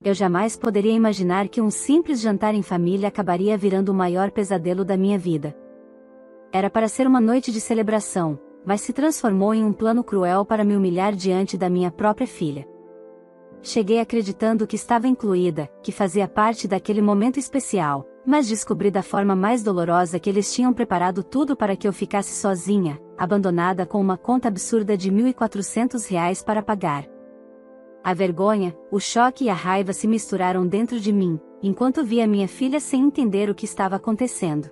Eu jamais poderia imaginar que um simples jantar em família acabaria virando o maior pesadelo da minha vida. Era para ser uma noite de celebração, mas se transformou em um plano cruel para me humilhar diante da minha própria filha. Cheguei acreditando que estava incluída, que fazia parte daquele momento especial, mas descobri da forma mais dolorosa que eles tinham preparado tudo para que eu ficasse sozinha, abandonada com uma conta absurda de R$ 1.400 para pagar. A vergonha, o choque e a raiva se misturaram dentro de mim, enquanto via minha filha sem entender o que estava acontecendo.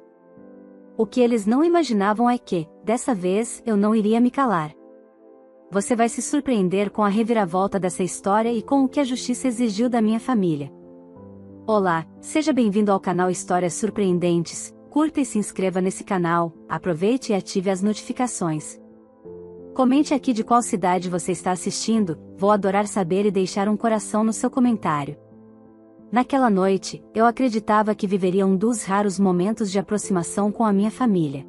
O que eles não imaginavam é que, dessa vez, eu não iria me calar. Você vai se surpreender com a reviravolta dessa história e com o que a justiça exigiu da minha família. Olá, seja bem-vindo ao canal Histórias Surpreendentes. Curta e se inscreva nesse canal, aproveite e ative as notificações. Comente aqui de qual cidade você está assistindo, vou adorar saber e deixar um coração no seu comentário. Naquela noite, eu acreditava que viveria um dos raros momentos de aproximação com a minha família.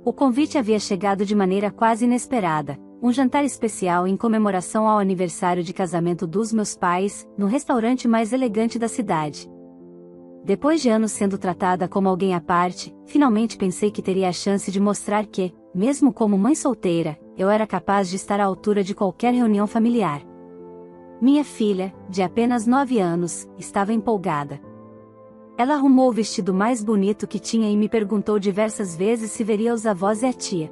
O convite havia chegado de maneira quase inesperada, um jantar especial em comemoração ao aniversário de casamento dos meus pais, no restaurante mais elegante da cidade. Depois de anos sendo tratada como alguém à parte, finalmente pensei que teria a chance de mostrar que, mesmo como mãe solteira, eu era capaz de estar à altura de qualquer reunião familiar. Minha filha, de apenas 9 anos, estava empolgada. Ela arrumou o vestido mais bonito que tinha e me perguntou diversas vezes se veria os avós e a tia.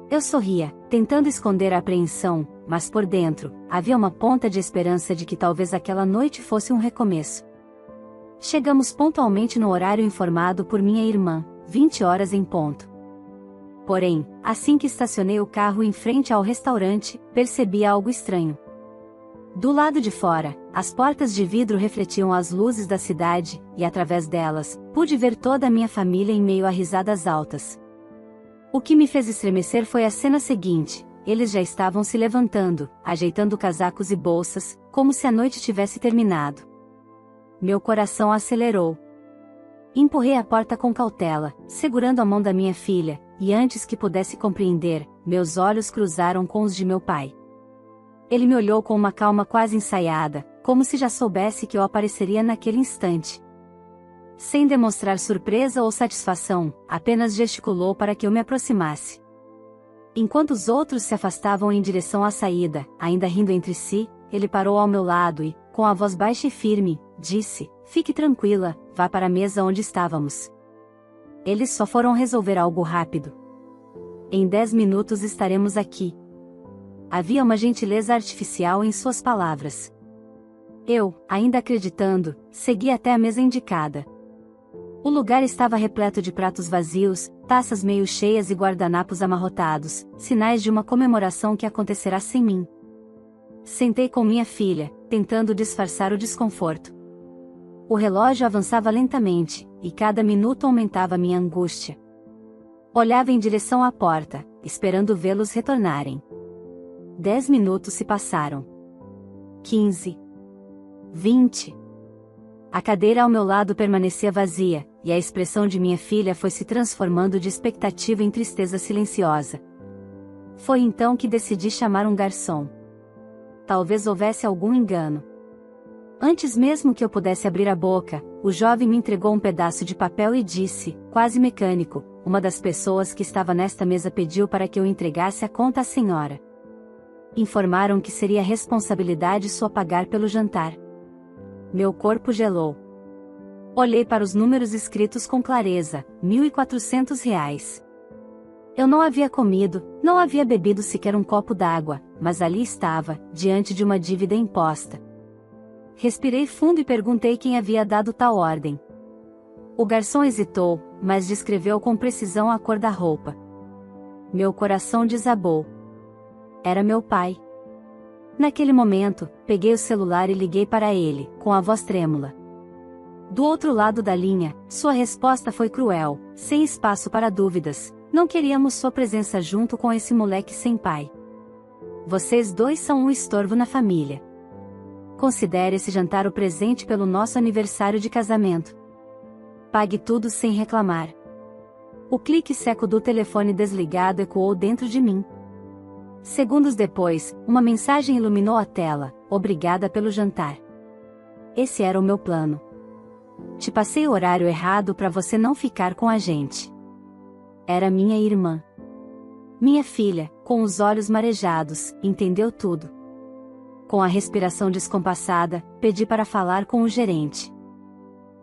Eu sorria, tentando esconder a apreensão, mas por dentro, havia uma ponta de esperança de que talvez aquela noite fosse um recomeço. Chegamos pontualmente no horário informado por minha irmã, 20 horas em ponto. Porém, assim que estacionei o carro em frente ao restaurante, percebi algo estranho. Do lado de fora, as portas de vidro refletiam as luzes da cidade, e através delas, pude ver toda a minha família em meio a risadas altas. O que me fez estremecer foi a cena seguinte: eles já estavam se levantando, ajeitando casacos e bolsas, como se a noite tivesse terminado. Meu coração acelerou. Empurrei a porta com cautela, segurando a mão da minha filha, e antes que pudesse compreender, meus olhos cruzaram com os de meu pai. Ele me olhou com uma calma quase ensaiada, como se já soubesse que eu apareceria naquele instante. Sem demonstrar surpresa ou satisfação, apenas gesticulou para que eu me aproximasse. Enquanto os outros se afastavam em direção à saída, ainda rindo entre si, ele parou ao meu lado e, com a voz baixa e firme, disse: "Fique tranquila, vá para a mesa onde estávamos. Eles só foram resolver algo rápido. Em 10 minutos estaremos aqui." Havia uma gentileza artificial em suas palavras. Eu, ainda acreditando, segui até a mesa indicada. O lugar estava repleto de pratos vazios, taças meio cheias e guardanapos amarrotados, sinais de uma comemoração que acontecerá sem mim. Sentei com minha filha, tentando disfarçar o desconforto. O relógio avançava lentamente, e cada minuto aumentava minha angústia. Olhava em direção à porta, esperando vê-los retornarem. 10 minutos se passaram. 15. 20. A cadeira ao meu lado permanecia vazia, e a expressão de minha filha foi se transformando de expectativa em tristeza silenciosa. Foi então que decidi chamar um garçom. Talvez houvesse algum engano. Antes mesmo que eu pudesse abrir a boca, o jovem me entregou um pedaço de papel e disse, quase mecânico: "Uma das pessoas que estava nesta mesa pediu para que eu entregasse a conta à senhora. Informaram que seria responsabilidade sua pagar pelo jantar." Meu corpo gelou. Olhei para os números escritos com clareza: R$ 1.400. Eu não havia comido, não havia bebido sequer um copo d'água, mas ali estava, diante de uma dívida imposta. Respirei fundo e perguntei quem havia dado tal ordem. O garçom hesitou, mas descreveu com precisão a cor da roupa. Meu coração desabou. Era meu pai. Naquele momento, peguei o celular e liguei para ele, com a voz trêmula. Do outro lado da linha, sua resposta foi cruel, sem espaço para dúvidas: "Não queríamos sua presença junto com esse moleque sem pai. Vocês dois são um estorvo na família. Considere esse jantar o presente pelo nosso aniversário de casamento. Pague tudo sem reclamar." O clique seco do telefone desligado ecoou dentro de mim. Segundos depois, uma mensagem iluminou a tela: "Obrigada pelo jantar. esse era o meu plano. Te passei o horário errado para você não ficar com a gente. Era minha irmã. Minha filha, com os olhos marejados, entendeu tudo. Com a respiração descompassada, pedi para falar com o gerente.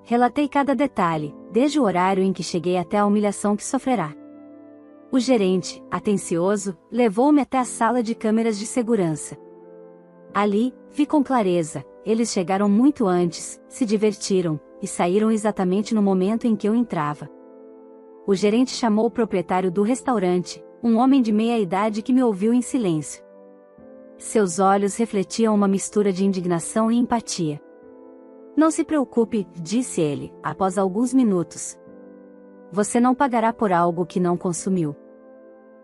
Relatei cada detalhe, desde o horário em que cheguei até a humilhação que sofrerá. O gerente, atencioso, levou-me até a sala de câmeras de segurança. Ali, vi com clareza, eles chegaram muito antes, se divertiram, e saíram exatamente no momento em que eu entrava. O gerente chamou o proprietário do restaurante, um homem de meia idade que me ouviu em silêncio. Seus olhos refletiam uma mistura de indignação e empatia. Não se preocupe, disse ele, após alguns minutos. Você não pagará por algo que não consumiu.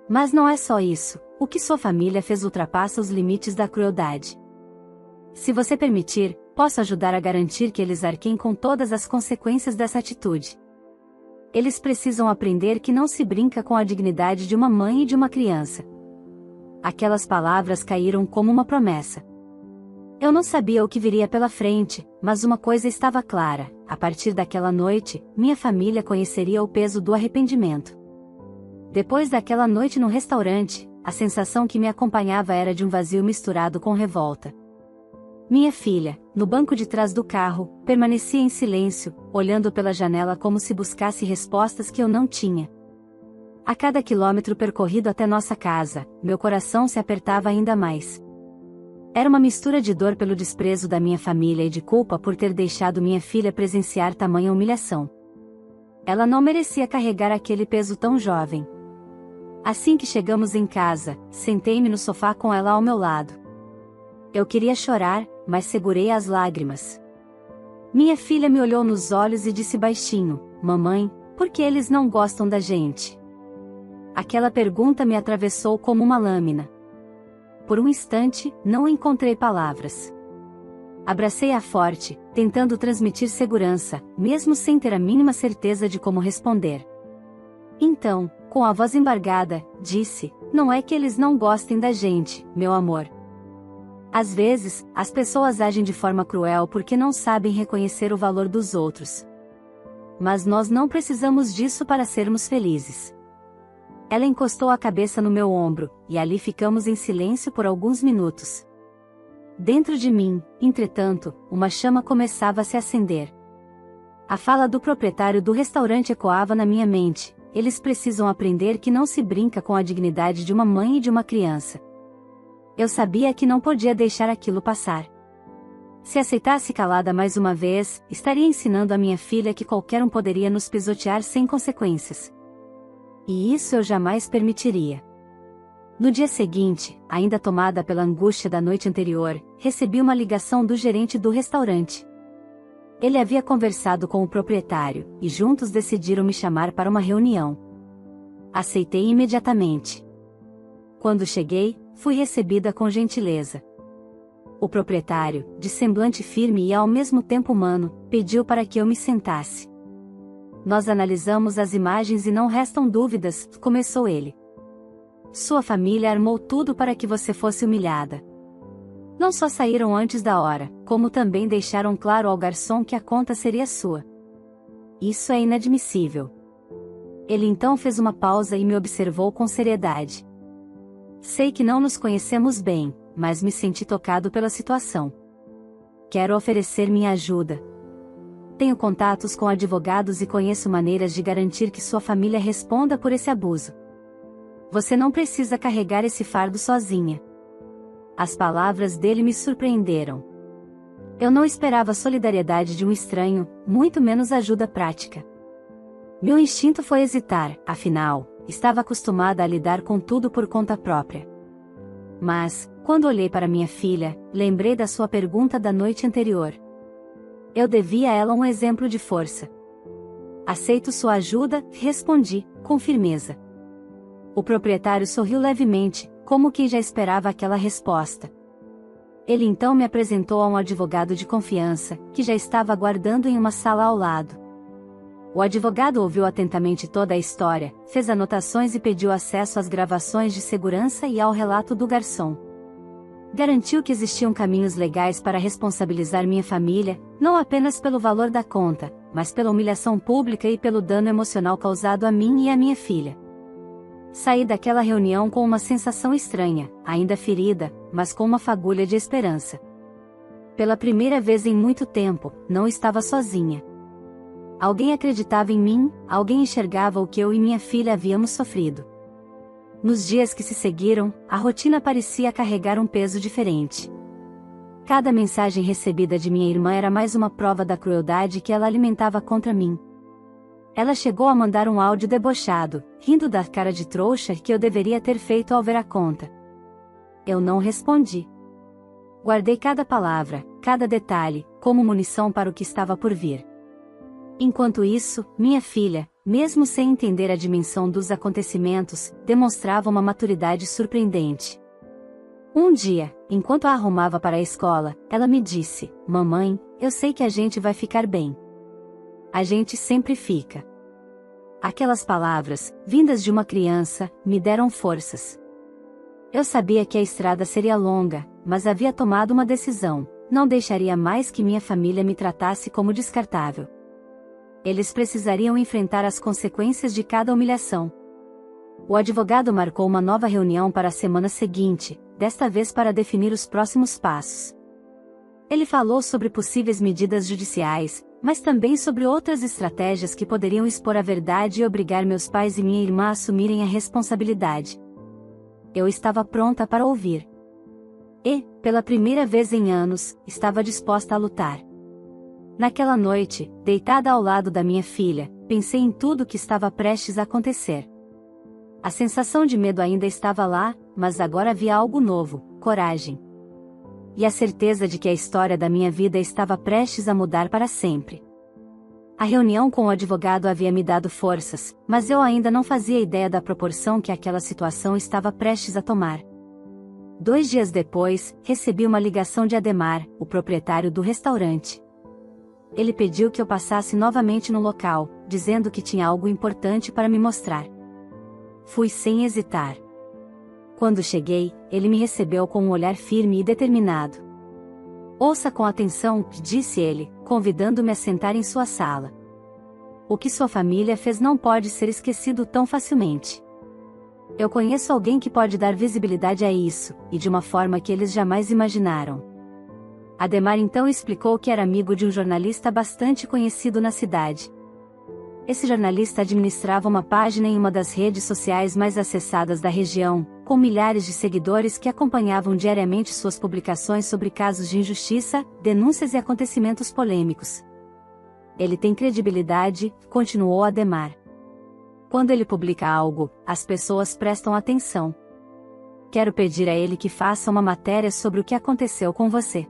Mas não é só isso, o que sua família fez ultrapassa os limites da crueldade. Se você permitir, posso ajudar a garantir que eles arquem com todas as consequências dessa atitude. Eles precisam aprender que não se brinca com a dignidade de uma mãe e de uma criança. Aquelas palavras caíram como uma promessa. Eu não sabia o que viria pela frente, mas uma coisa estava clara: a partir daquela noite, minha família conheceria o peso do arrependimento. Depois daquela noite no restaurante, a sensação que me acompanhava era de um vazio misturado com revolta. Minha filha, no banco de trás do carro, permanecia em silêncio, olhando pela janela como se buscasse respostas que eu não tinha. A cada quilômetro percorrido até nossa casa, meu coração se apertava ainda mais. Era uma mistura de dor pelo desprezo da minha família e de culpa por ter deixado minha filha presenciar tamanha humilhação. Ela não merecia carregar aquele peso tão jovem. Assim que chegamos em casa, sentei-me no sofá com ela ao meu lado. Eu queria chorar, mas segurei as lágrimas. Minha filha me olhou nos olhos e disse baixinho: Mamãe, por que eles não gostam da gente? Aquela pergunta me atravessou como uma lâmina. Por um instante, não encontrei palavras. Abracei-a forte, tentando transmitir segurança, mesmo sem ter a mínima certeza de como responder. Então, com a voz embargada, disse: Não é que eles não gostem da gente, meu amor. Às vezes, as pessoas agem de forma cruel porque não sabem reconhecer o valor dos outros. Mas nós não precisamos disso para sermos felizes. Ela encostou a cabeça no meu ombro, e ali ficamos em silêncio por alguns minutos. Dentro de mim, entretanto, uma chama começava a se acender. A fala do proprietário do restaurante ecoava na minha mente: eles precisam aprender que não se brinca com a dignidade de uma mãe e de uma criança. Eu sabia que não podia deixar aquilo passar. Se aceitasse calada mais uma vez, estaria ensinando a minha filha que qualquer um poderia nos pisotear sem consequências. E isso eu jamais permitiria. No dia seguinte, ainda tomada pela angústia da noite anterior, recebi uma ligação do gerente do restaurante. Ele havia conversado com o proprietário, e juntos decidiram me chamar para uma reunião. Aceitei imediatamente. Quando cheguei, fui recebida com gentileza. O proprietário, de semblante firme e ao mesmo tempo humano, pediu para que eu me sentasse. Nós analisamos as imagens e não restam dúvidas, começou ele. Sua família armou tudo para que você fosse humilhada. Não só saíram antes da hora, como também deixaram claro ao garçom que a conta seria sua. Isso é inadmissível. Ele então fez uma pausa e me observou com seriedade. Sei que não nos conhecemos bem, mas me senti tocado pela situação. Quero oferecer minha ajuda. Tenho contatos com advogados e conheço maneiras de garantir que sua família responda por esse abuso. Você não precisa carregar esse fardo sozinha. As palavras dele me surpreenderam. Eu não esperava a solidariedade de um estranho, muito menos ajuda prática. Meu instinto foi hesitar, afinal, estava acostumada a lidar com tudo por conta própria. Mas, quando olhei para minha filha, lembrei da sua pergunta da noite anterior. Eu devia a ela um exemplo de força. Aceito sua ajuda, respondi, com firmeza. O proprietário sorriu levemente, como quem já esperava aquela resposta. Ele então me apresentou a um advogado de confiança, que já estava aguardando em uma sala ao lado. O advogado ouviu atentamente toda a história, fez anotações e pediu acesso às gravações de segurança e ao relato do garçom. Garantiu que existiam caminhos legais para responsabilizar minha família, não apenas pelo valor da conta, mas pela humilhação pública e pelo dano emocional causado a mim e à minha filha. Saí daquela reunião com uma sensação estranha, ainda ferida, mas com uma fagulha de esperança. Pela primeira vez em muito tempo, não estava sozinha. Alguém acreditava em mim, alguém enxergava o que eu e minha filha havíamos sofrido. Nos dias que se seguiram, a rotina parecia carregar um peso diferente. Cada mensagem recebida de minha irmã era mais uma prova da crueldade que ela alimentava contra mim. Ela chegou a mandar um áudio debochado, rindo da cara de trouxa que eu deveria ter feito ao ver a conta. Eu não respondi. Guardei cada palavra, cada detalhe, como munição para o que estava por vir. Enquanto isso, minha filha, mesmo sem entender a dimensão dos acontecimentos, demonstrava uma maturidade surpreendente. Um dia, enquanto a arrumava para a escola, ela me disse: "Mamãe, eu sei que a gente vai ficar bem. A gente sempre fica." Aquelas palavras, vindas de uma criança, me deram forças. Eu sabia que a estrada seria longa, mas havia tomado uma decisão: não deixaria mais que minha família me tratasse como descartável. Eles precisariam enfrentar as consequências de cada humilhação. O advogado marcou uma nova reunião para a semana seguinte, desta vez para definir os próximos passos. Ele falou sobre possíveis medidas judiciais, mas também sobre outras estratégias que poderiam expor a verdade e obrigar meus pais e minha irmã a assumirem a responsabilidade. Eu estava pronta para ouvir. E, pela primeira vez em anos, estava disposta a lutar. Naquela noite, deitada ao lado da minha filha, pensei em tudo o que estava prestes a acontecer. A sensação de medo ainda estava lá, mas agora havia algo novo: coragem. E a certeza de que a história da minha vida estava prestes a mudar para sempre. A reunião com o advogado havia me dado forças, mas eu ainda não fazia ideia da proporção que aquela situação estava prestes a tomar. 2 dias depois, recebi uma ligação de Ademar, o proprietário do restaurante. Ele pediu que eu passasse novamente no local, dizendo que tinha algo importante para me mostrar. Fui sem hesitar. Quando cheguei, ele me recebeu com um olhar firme e determinado. "Ouça com atenção", disse ele, convidando-me a sentar em sua sala. "O que sua família fez não pode ser esquecido tão facilmente. Eu conheço alguém que pode dar visibilidade a isso, e de uma forma que eles jamais imaginaram." Ademar então explicou que era amigo de um jornalista bastante conhecido na cidade. Esse jornalista administrava uma página em uma das redes sociais mais acessadas da região, com milhares de seguidores que acompanhavam diariamente suas publicações sobre casos de injustiça, denúncias e acontecimentos polêmicos. "Ele tem credibilidade", continuou Ademar. "Quando ele publica algo, as pessoas prestam atenção. Quero pedir a ele que faça uma matéria sobre o que aconteceu com você.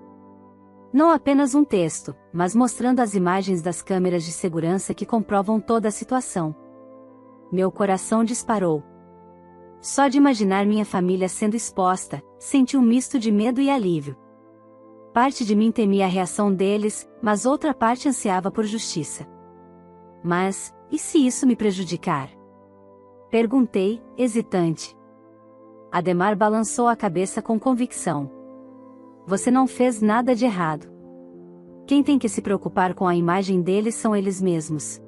Não apenas um texto, mas mostrando as imagens das câmeras de segurança que comprovam toda a situação." Meu coração disparou. Só de imaginar minha família sendo exposta, senti um misto de medo e alívio. Parte de mim temia a reação deles, mas outra parte ansiava por justiça. "Mas, e se isso me prejudicar?" perguntei, hesitante. Ademar balançou a cabeça com convicção. "Você não fez nada de errado. Quem tem que se preocupar com a imagem deles são eles mesmos.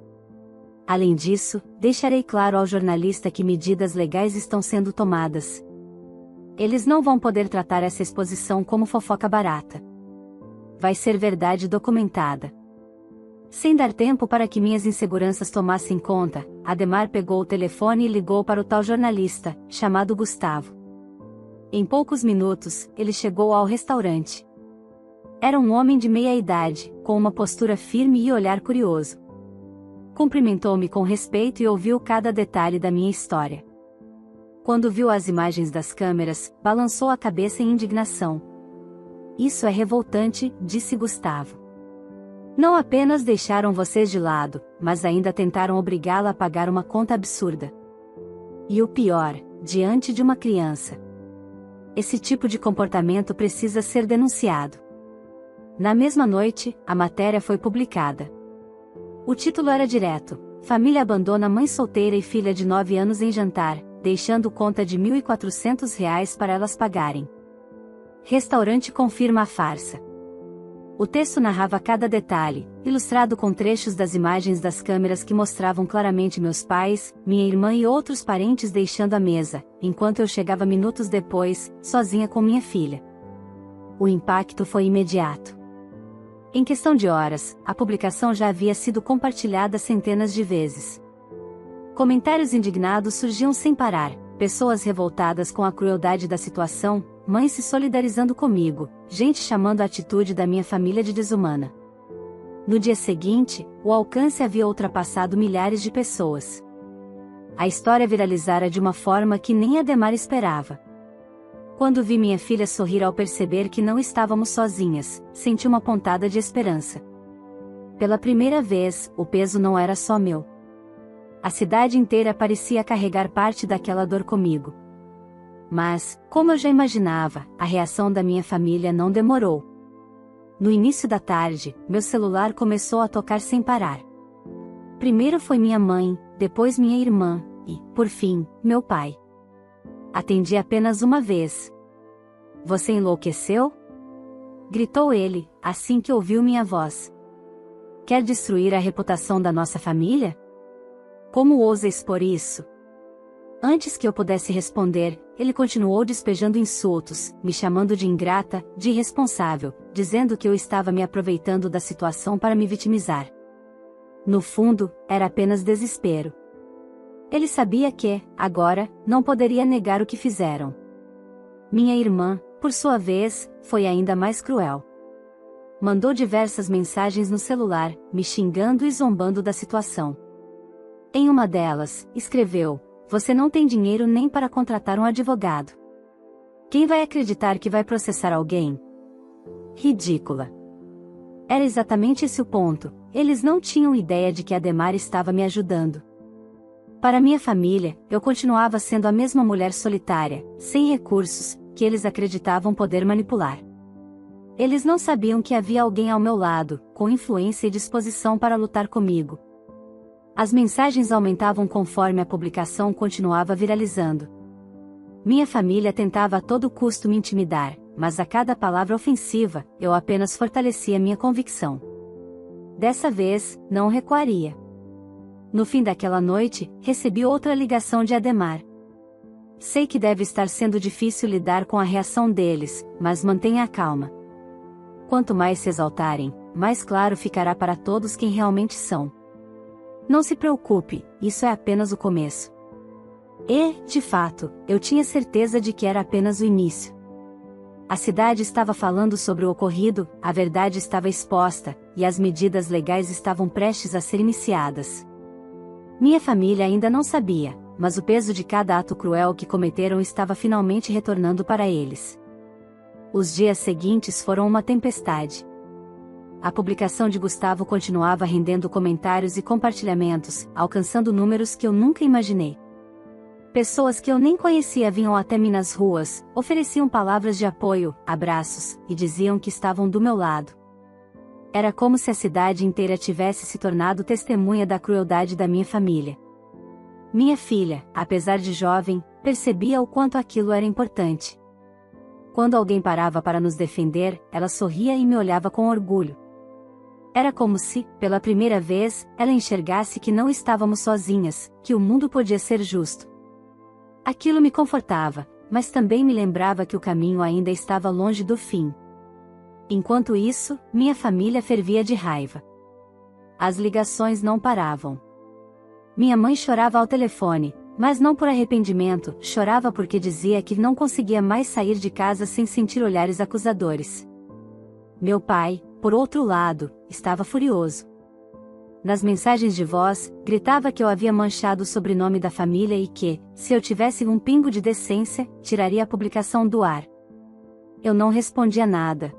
Além disso, deixarei claro ao jornalista que medidas legais estão sendo tomadas. Eles não vão poder tratar essa exposição como fofoca barata. Vai ser verdade documentada." Sem dar tempo para que minhas inseguranças tomassem conta, Ademar pegou o telefone e ligou para o tal jornalista, chamado Gustavo. Em poucos minutos, ele chegou ao restaurante. Era um homem de meia idade, com uma postura firme e olhar curioso. Cumprimentou-me com respeito e ouviu cada detalhe da minha história. Quando viu as imagens das câmeras, balançou a cabeça em indignação. "Isso é revoltante", disse Gustavo. "Não apenas deixaram vocês de lado, mas ainda tentaram obrigá-la a pagar uma conta absurda. E o pior, diante de uma criança. Esse tipo de comportamento precisa ser denunciado." Na mesma noite, a matéria foi publicada. O título era direto: "Família abandona mãe solteira e filha de 9 anos em jantar, deixando conta de R$ 1.400 para elas pagarem." Restaurante confirma a farsa. O texto narrava cada detalhe, ilustrado com trechos das imagens das câmeras que mostravam claramente meus pais, minha irmã e outros parentes deixando a mesa, enquanto eu chegava minutos depois, sozinha com minha filha. O impacto foi imediato. Em questão de horas, a publicação já havia sido compartilhada centenas de vezes. Comentários indignados surgiam sem parar, pessoas revoltadas com a crueldade da situação, mães se solidarizando comigo, gente chamando a atitude da minha família de desumana. No dia seguinte, o alcance havia ultrapassado milhares de pessoas. A história viralizara de uma forma que nem Ademar esperava. Quando vi minha filha sorrir ao perceber que não estávamos sozinhas, senti uma pontada de esperança. Pela primeira vez, o peso não era só meu. A cidade inteira parecia carregar parte daquela dor comigo. Mas, como eu já imaginava, a reação da minha família não demorou. No início da tarde, meu celular começou a tocar sem parar. Primeiro foi minha mãe, depois minha irmã, e, por fim, meu pai. Atendi apenas uma vez. "Você enlouqueceu?" gritou ele, assim que ouviu minha voz. "Quer destruir a reputação da nossa família? Como ousa expor isso?" Antes que eu pudesse responder, ele continuou despejando insultos, me chamando de ingrata, de irresponsável, dizendo que eu estava me aproveitando da situação para me vitimizar. No fundo, era apenas desespero. Ele sabia que, agora, não poderia negar o que fizeram. Minha irmã, por sua vez, foi ainda mais cruel. Mandou diversas mensagens no celular, me xingando e zombando da situação. Em uma delas, escreveu: "Você não tem dinheiro nem para contratar um advogado. Quem vai acreditar que vai processar alguém?" Ridícula. Era exatamente esse o ponto, eles não tinham ideia de que Ademar estava me ajudando. Para minha família, eu continuava sendo a mesma mulher solitária, sem recursos, que eles acreditavam poder manipular. Eles não sabiam que havia alguém ao meu lado, com influência e disposição para lutar comigo. As mensagens aumentavam conforme a publicação continuava viralizando. Minha família tentava a todo custo me intimidar, mas a cada palavra ofensiva, eu apenas fortalecia minha convicção. Dessa vez, não recuaria. No fim daquela noite, recebi outra ligação de Ademar. "Sei que deve estar sendo difícil lidar com a reação deles, mas mantenha a calma. Quanto mais se exaltarem, mais claro ficará para todos quem realmente são. Não se preocupe, isso é apenas o começo." E, de fato, eu tinha certeza de que era apenas o início. A cidade estava falando sobre o ocorrido, a verdade estava exposta, e as medidas legais estavam prestes a ser iniciadas. Minha família ainda não sabia, mas o peso de cada ato cruel que cometeram estava finalmente retornando para eles. Os dias seguintes foram uma tempestade. A publicação de Gustavo continuava rendendo comentários e compartilhamentos, alcançando números que eu nunca imaginei. Pessoas que eu nem conhecia vinham até mim nas ruas, ofereciam palavras de apoio, abraços, e diziam que estavam do meu lado. Era como se a cidade inteira tivesse se tornado testemunha da crueldade da minha família. Minha filha, apesar de jovem, percebia o quanto aquilo era importante. Quando alguém parava para nos defender, ela sorria e me olhava com orgulho. Era como se, pela primeira vez, ela enxergasse que não estávamos sozinhas, que o mundo podia ser justo. Aquilo me confortava, mas também me lembrava que o caminho ainda estava longe do fim. Enquanto isso, minha família fervia de raiva. As ligações não paravam. Minha mãe chorava ao telefone, mas não por arrependimento, chorava porque dizia que não conseguia mais sair de casa sem sentir olhares acusadores. Meu pai, por outro lado, estava furioso. Nas mensagens de voz, gritava que eu havia manchado o sobrenome da família e que, se eu tivesse um pingo de decência, tiraria a publicação do ar. Eu não respondia nada.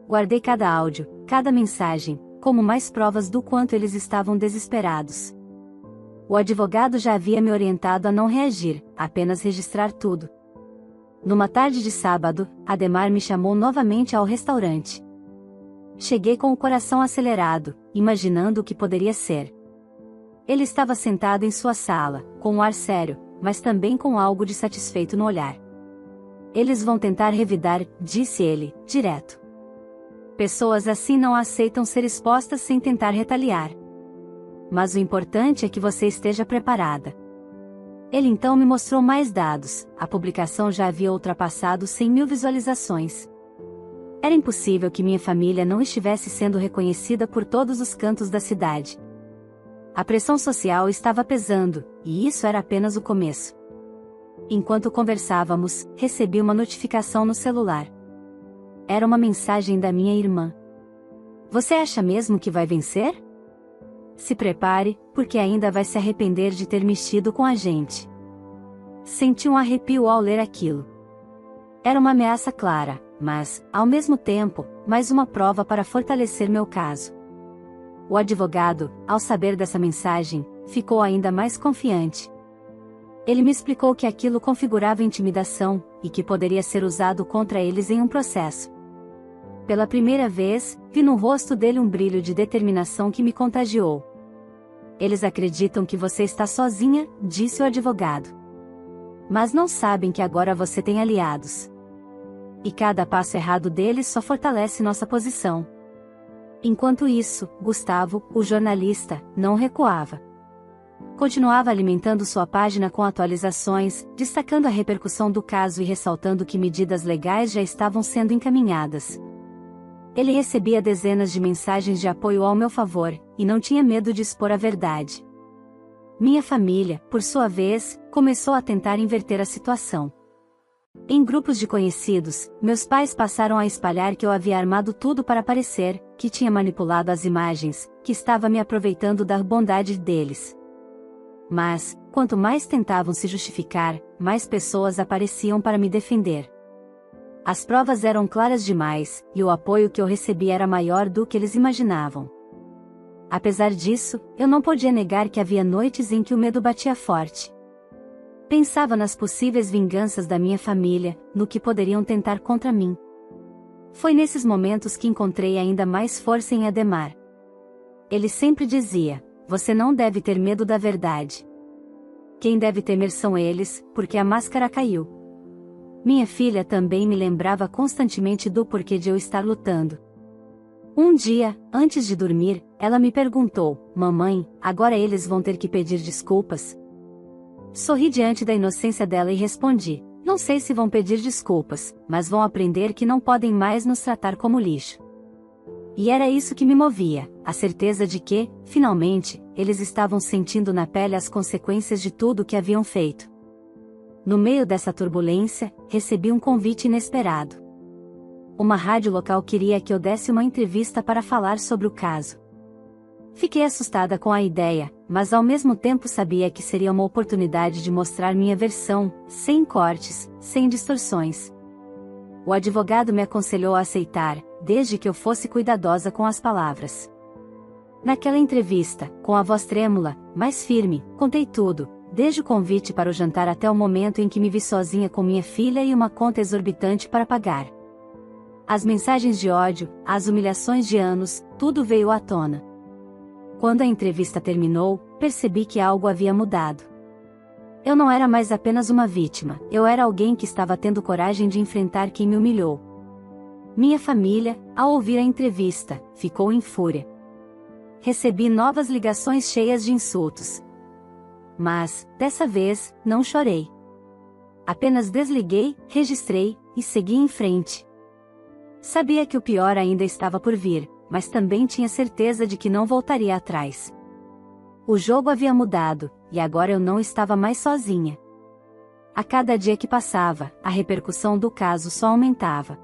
Guardei cada áudio, cada mensagem, como mais provas do quanto eles estavam desesperados. O advogado já havia me orientado a não reagir, apenas registrar tudo. Numa tarde de sábado, Ademar me chamou novamente ao restaurante. Cheguei com o coração acelerado, imaginando o que poderia ser. Ele estava sentado em sua sala, com um ar sério, mas também com algo de satisfeito no olhar. Eles vão tentar revidar, disse ele, direto. Pessoas assim não aceitam ser expostas sem tentar retaliar. Mas o importante é que você esteja preparada. Ele então me mostrou mais dados. A publicação já havia ultrapassado 100.000 visualizações. Era impossível que minha família não estivesse sendo reconhecida por todos os cantos da cidade. A pressão social estava pesando, e isso era apenas o começo. Enquanto conversávamos, recebi uma notificação no celular. Era uma mensagem da minha irmã. Você acha mesmo que vai vencer? Se prepare, porque ainda vai se arrepender de ter mexido com a gente. Senti um arrepio ao ler aquilo. Era uma ameaça clara, mas, ao mesmo tempo, mais uma prova para fortalecer meu caso. O advogado, ao saber dessa mensagem, ficou ainda mais confiante. Ele me explicou que aquilo configurava intimidação, e que poderia ser usado contra eles em um processo. Pela primeira vez, vi no rosto dele um brilho de determinação que me contagiou. Eles acreditam que você está sozinha, disse o advogado. Mas não sabem que agora você tem aliados. E cada passo errado deles só fortalece nossa posição. Enquanto isso, Gustavo, o jornalista, não recuava. Continuava alimentando sua página com atualizações, destacando a repercussão do caso e ressaltando que medidas legais já estavam sendo encaminhadas. Ele recebia dezenas de mensagens de apoio ao meu favor, e não tinha medo de expor a verdade. Minha família, por sua vez, começou a tentar inverter a situação. Em grupos de conhecidos, meus pais passaram a espalhar que eu havia armado tudo para parecer, que tinha manipulado as imagens, que estava me aproveitando da bondade deles. Mas, quanto mais tentavam se justificar, mais pessoas apareciam para me defender. As provas eram claras demais, e o apoio que eu recebia era maior do que eles imaginavam. Apesar disso, eu não podia negar que havia noites em que o medo batia forte. Pensava nas possíveis vinganças da minha família, no que poderiam tentar contra mim. Foi nesses momentos que encontrei ainda mais força em Ademar. Ele sempre dizia: você não deve ter medo da verdade. Quem deve temer são eles, porque a máscara caiu. Minha filha também me lembrava constantemente do porquê de eu estar lutando. Um dia, antes de dormir, ela me perguntou: mamãe, agora eles vão ter que pedir desculpas? Sorri diante da inocência dela e respondi: não sei se vão pedir desculpas, mas vão aprender que não podem mais nos tratar como lixo. E era isso que me movia, a certeza de que, finalmente, eles estavam sentindo na pele as consequências de tudo o que haviam feito. No meio dessa turbulência, recebi um convite inesperado. Uma rádio local queria que eu desse uma entrevista para falar sobre o caso. Fiquei assustada com a ideia, mas ao mesmo tempo sabia que seria uma oportunidade de mostrar minha versão, sem cortes, sem distorções. O advogado me aconselhou a aceitar, desde que eu fosse cuidadosa com as palavras. Naquela entrevista, com a voz trêmula, mas firme, contei tudo, desde o convite para o jantar até o momento em que me vi sozinha com minha filha e uma conta exorbitante para pagar. As mensagens de ódio, as humilhações de anos, tudo veio à tona. Quando a entrevista terminou, percebi que algo havia mudado. Eu não era mais apenas uma vítima, eu era alguém que estava tendo coragem de enfrentar quem me humilhou. Minha família, ao ouvir a entrevista, ficou em fúria. Recebi novas ligações cheias de insultos. Mas, dessa vez, não chorei. Apenas desliguei, registrei, e segui em frente. Sabia que o pior ainda estava por vir, mas também tinha certeza de que não voltaria atrás. O jogo havia mudado, e agora eu não estava mais sozinha. A cada dia que passava, a repercussão do caso só aumentava.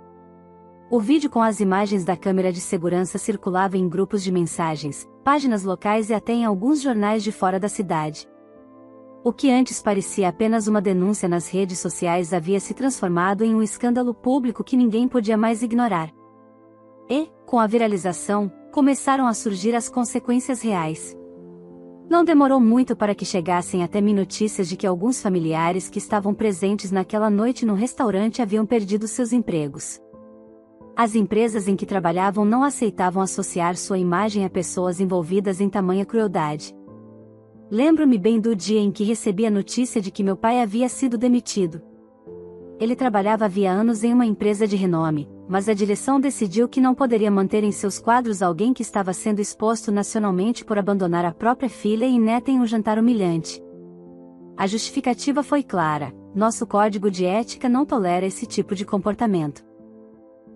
O vídeo com as imagens da câmera de segurança circulava em grupos de mensagens, páginas locais e até em alguns jornais de fora da cidade. O que antes parecia apenas uma denúncia nas redes sociais havia se transformado em um escândalo público que ninguém podia mais ignorar. E, com a viralização, começaram a surgir as consequências reais. Não demorou muito para que chegassem até mim notícias de que alguns familiares que estavam presentes naquela noite no restaurante haviam perdido seus empregos. As empresas em que trabalhavam não aceitavam associar sua imagem a pessoas envolvidas em tamanha crueldade. Lembro-me bem do dia em que recebi a notícia de que meu pai havia sido demitido. Ele trabalhava havia anos em uma empresa de renome, mas a direção decidiu que não poderia manter em seus quadros alguém que estava sendo exposto nacionalmente por abandonar a própria filha e neta em um jantar humilhante. A justificativa foi clara: nosso código de ética não tolera esse tipo de comportamento.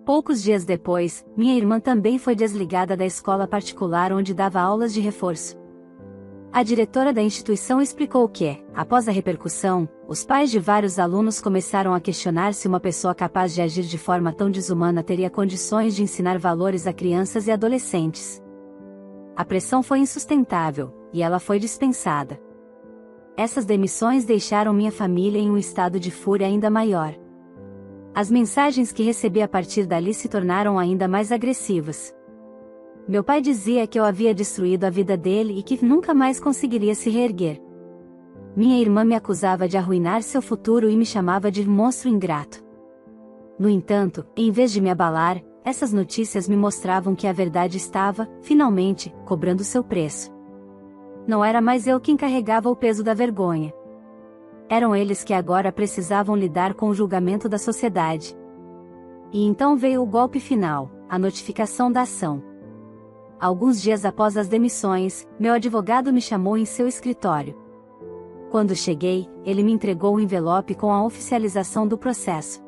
Poucos dias depois, minha irmã também foi desligada da escola particular onde dava aulas de reforço. A diretora da instituição explicou que, após a repercussão, os pais de vários alunos começaram a questionar se uma pessoa capaz de agir de forma tão desumana teria condições de ensinar valores a crianças e adolescentes. A pressão foi insustentável, e ela foi dispensada. Essas demissões deixaram minha família em um estado de fúria ainda maior. As mensagens que recebi a partir dali se tornaram ainda mais agressivas. Meu pai dizia que eu havia destruído a vida dele e que nunca mais conseguiria se reerguer. Minha irmã me acusava de arruinar seu futuro e me chamava de monstro ingrato. No entanto, em vez de me abalar, essas notícias me mostravam que a verdade estava, finalmente, cobrando seu preço. Não era mais eu quem carregava o peso da vergonha. Eram eles que agora precisavam lidar com o julgamento da sociedade. E então veio o golpe final, a notificação da ação. Alguns dias após as demissões, meu advogado me chamou em seu escritório. Quando cheguei, ele me entregou um envelope com a oficialização do processo.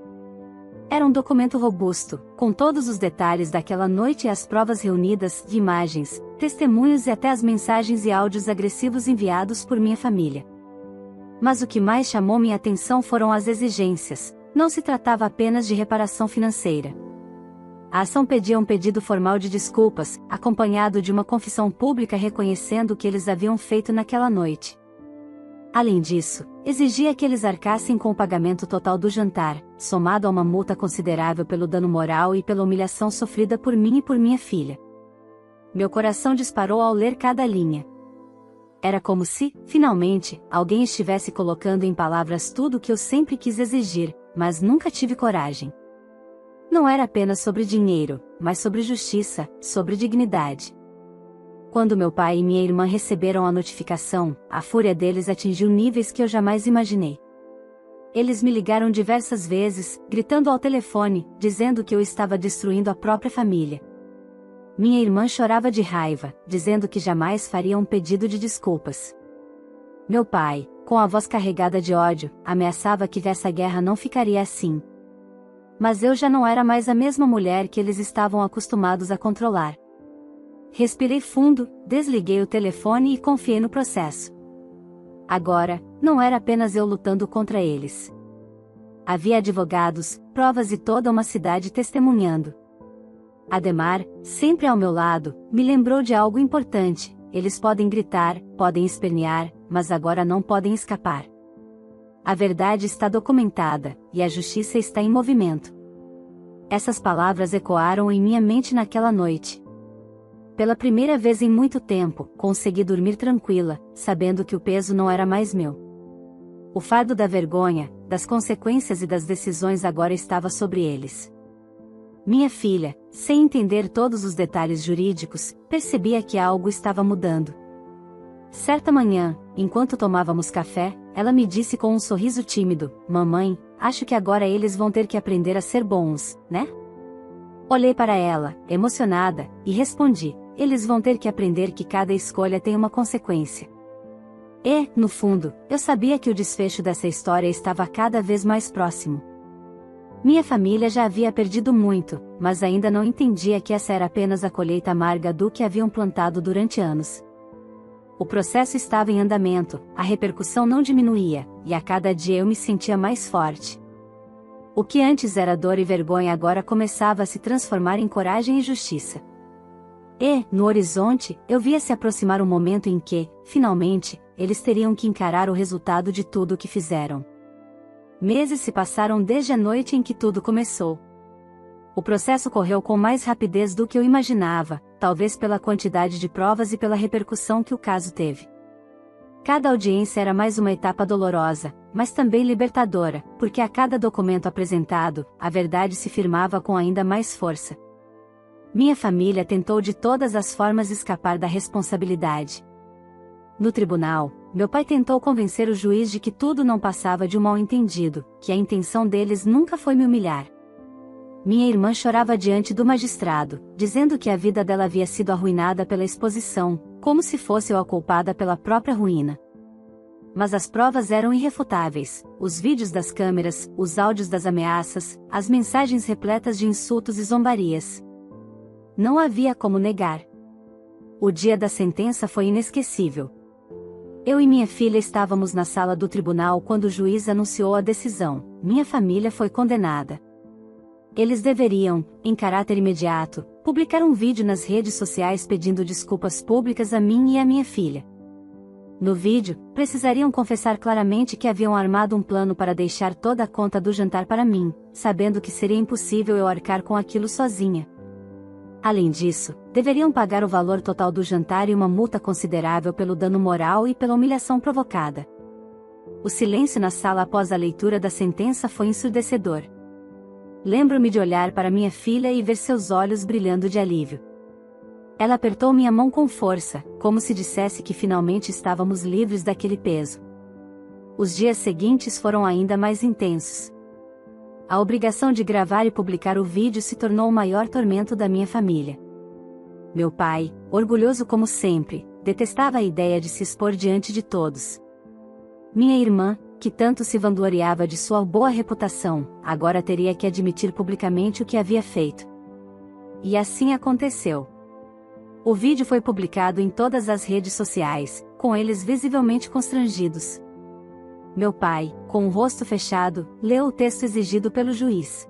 Era um documento robusto, com todos os detalhes daquela noite e as provas reunidas, de imagens, testemunhos e até as mensagens e áudios agressivos enviados por minha família. Mas o que mais chamou minha atenção foram as exigências. Não se tratava apenas de reparação financeira. A ação pedia um pedido formal de desculpas, acompanhado de uma confissão pública reconhecendo o que eles haviam feito naquela noite. Além disso, exigia que eles arcassem com o pagamento total do jantar, somado a uma multa considerável pelo dano moral e pela humilhação sofrida por mim e por minha filha. Meu coração disparou ao ler cada linha. Era como se, finalmente, alguém estivesse colocando em palavras tudo o que eu sempre quis exigir, mas nunca tive coragem. Não era apenas sobre dinheiro, mas sobre justiça, sobre dignidade. Quando meu pai e minha irmã receberam a notificação, a fúria deles atingiu níveis que eu jamais imaginei. Eles me ligaram diversas vezes, gritando ao telefone, dizendo que eu estava destruindo a própria família. Minha irmã chorava de raiva, dizendo que jamais faria um pedido de desculpas. Meu pai, com a voz carregada de ódio, ameaçava que essa guerra não ficaria assim. Mas eu já não era mais a mesma mulher que eles estavam acostumados a controlar. Respirei fundo, desliguei o telefone e confiei no processo. Agora, não era apenas eu lutando contra eles. Havia advogados, provas e toda uma cidade testemunhando. Ademar, sempre ao meu lado, me lembrou de algo importante: eles podem gritar, podem espernear, mas agora não podem escapar. A verdade está documentada, e a justiça está em movimento. Essas palavras ecoaram em minha mente naquela noite. Pela primeira vez em muito tempo, consegui dormir tranquila, sabendo que o peso não era mais meu. O fardo da vergonha, das consequências e das decisões agora estava sobre eles. Minha filha, sem entender todos os detalhes jurídicos, percebia que algo estava mudando. Certa manhã, enquanto tomávamos café, ela me disse com um sorriso tímido: "Mamãe, acho que agora eles vão ter que aprender a ser bons, né?" Olhei para ela, emocionada, e respondi: "Eles vão ter que aprender que cada escolha tem uma consequência." E, no fundo, eu sabia que o desfecho dessa história estava cada vez mais próximo. Minha família já havia perdido muito, mas ainda não entendia que essa era apenas a colheita amarga do que haviam plantado durante anos. O processo estava em andamento, a repercussão não diminuía, e a cada dia eu me sentia mais forte. O que antes era dor e vergonha agora começava a se transformar em coragem e justiça. E, no horizonte, eu via se aproximar o momento em que, finalmente, eles teriam que encarar o resultado de tudo o que fizeram. Meses se passaram desde a noite em que tudo começou. O processo correu com mais rapidez do que eu imaginava, talvez pela quantidade de provas e pela repercussão que o caso teve. Cada audiência era mais uma etapa dolorosa, mas também libertadora, porque a cada documento apresentado, a verdade se firmava com ainda mais força. Minha família tentou de todas as formas escapar da responsabilidade. No tribunal, Meu pai tentou convencer o juiz de que tudo não passava de um mal-entendido, que a intenção deles nunca foi me humilhar. Minha irmã chorava diante do magistrado, dizendo que a vida dela havia sido arruinada pela exposição, como se fosse eu a culpada pela própria ruína. Mas as provas eram irrefutáveis: os vídeos das câmeras, os áudios das ameaças, as mensagens repletas de insultos e zombarias. Não havia como negar. O dia da sentença foi inesquecível. Eu e minha filha estávamos na sala do tribunal quando o juiz anunciou a decisão: minha família foi condenada. Eles deveriam, em caráter imediato, publicar um vídeo nas redes sociais pedindo desculpas públicas a mim e à minha filha. No vídeo, precisariam confessar claramente que haviam armado um plano para deixar toda a conta do jantar para mim, sabendo que seria impossível eu arcar com aquilo sozinha. Além disso, deveriam pagar o valor total do jantar e uma multa considerável pelo dano moral e pela humilhação provocada. O silêncio na sala após a leitura da sentença foi ensurdecedor. Lembro-me de olhar para minha filha e ver seus olhos brilhando de alívio. Ela apertou minha mão com força, como se dissesse que finalmente estávamos livres daquele peso. Os dias seguintes foram ainda mais intensos. A obrigação de gravar e publicar o vídeo se tornou o maior tormento da minha família. Meu pai, orgulhoso como sempre, detestava a ideia de se expor diante de todos. Minha irmã, que tanto se vangloriava de sua boa reputação, agora teria que admitir publicamente o que havia feito. E assim aconteceu. O vídeo foi publicado em todas as redes sociais, com eles visivelmente constrangidos. Meu pai, com o rosto fechado, leu o texto exigido pelo juiz.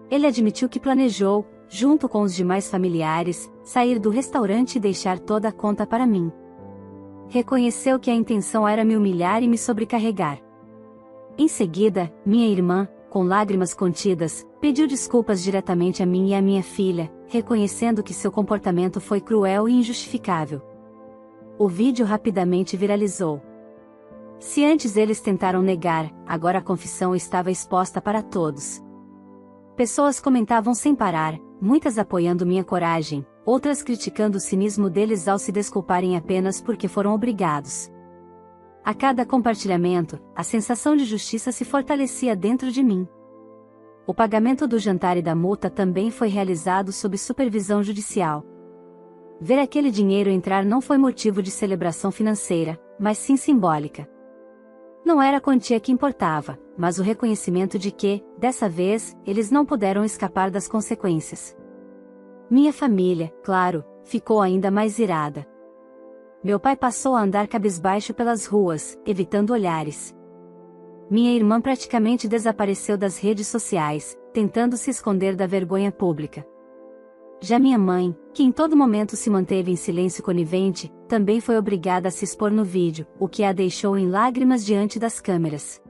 Ele admitiu que planejou, junto com os demais familiares, sair do restaurante e deixar toda a conta para mim. Reconheceu que a intenção era me humilhar e me sobrecarregar. Em seguida, minha irmã, com lágrimas contidas, pediu desculpas diretamente a mim e à minha filha, reconhecendo que seu comportamento foi cruel e injustificável. O vídeo rapidamente viralizou. Se antes eles tentaram negar, agora a confissão estava exposta para todos. Pessoas comentavam sem parar, muitas apoiando minha coragem, outras criticando o cinismo deles ao se desculparem apenas porque foram obrigados. A cada compartilhamento, a sensação de justiça se fortalecia dentro de mim. O pagamento do jantar e da multa também foi realizado sob supervisão judicial. Ver aquele dinheiro entrar não foi motivo de celebração financeira, mas sim simbólica. Não era a quantia que importava, mas o reconhecimento de que, dessa vez, eles não puderam escapar das consequências. Minha família, claro, ficou ainda mais irada. Meu pai passou a andar cabisbaixo pelas ruas, evitando olhares. Minha irmã praticamente desapareceu das redes sociais, tentando se esconder da vergonha pública. Já minha mãe, que em todo momento se manteve em silêncio conivente, também foi obrigada a se expor no vídeo, o que a deixou em lágrimas diante das câmeras.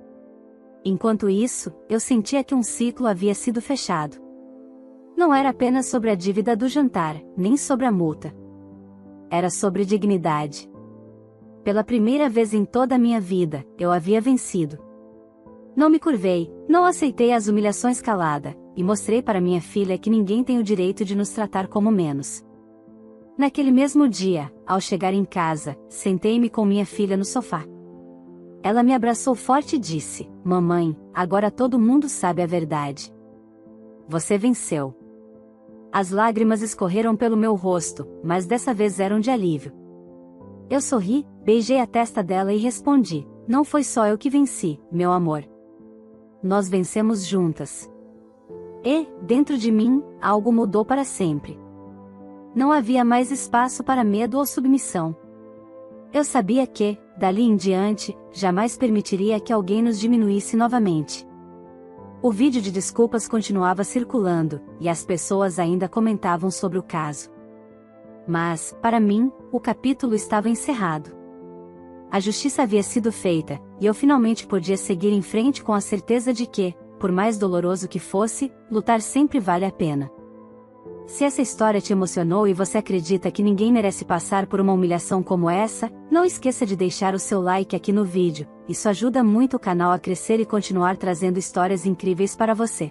Enquanto isso, eu sentia que um ciclo havia sido fechado. Não era apenas sobre a dívida do jantar, nem sobre a multa. Era sobre dignidade. Pela primeira vez em toda a minha vida, eu havia vencido. Não me curvei, não aceitei as humilhações calada, e mostrei para minha filha que ninguém tem o direito de nos tratar como menos. Naquele mesmo dia, ao chegar em casa, sentei-me com minha filha no sofá. Ela me abraçou forte e disse: "Mamãe, agora todo mundo sabe a verdade. Você venceu." As lágrimas escorreram pelo meu rosto, mas dessa vez eram de alívio. Eu sorri, beijei a testa dela e respondi: "Não foi só eu que venci, meu amor. Nós vencemos juntas." E, dentro de mim, algo mudou para sempre. Não havia mais espaço para medo ou submissão. Eu sabia que, dali em diante, jamais permitiria que alguém nos diminuísse novamente. O vídeo de desculpas continuava circulando, e as pessoas ainda comentavam sobre o caso. Mas, para mim, o capítulo estava encerrado. A justiça havia sido feita, e eu finalmente podia seguir em frente com a certeza de que, por mais doloroso que fosse, lutar sempre vale a pena. Se essa história te emocionou e você acredita que ninguém merece passar por uma humilhação como essa, não esqueça de deixar o seu like aqui no vídeo, isso ajuda muito o canal a crescer e continuar trazendo histórias incríveis para você.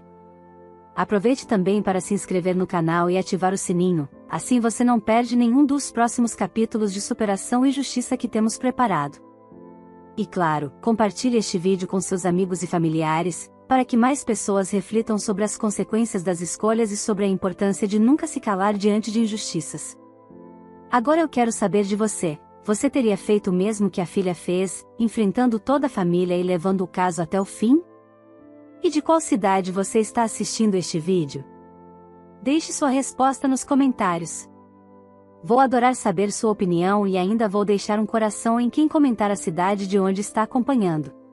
Aproveite também para se inscrever no canal e ativar o sininho, assim você não perde nenhum dos próximos capítulos de superação e justiça que temos preparado. E claro, compartilhe este vídeo com seus amigos e familiares, para que mais pessoas reflitam sobre as consequências das escolhas e sobre a importância de nunca se calar diante de injustiças. Agora eu quero saber de você. Você teria feito o mesmo que a filha fez, enfrentando toda a família e levando o caso até o fim? E de qual cidade você está assistindo este vídeo? Deixe sua resposta nos comentários. Vou adorar saber sua opinião e ainda vou deixar um coração em quem comentar a cidade de onde está acompanhando.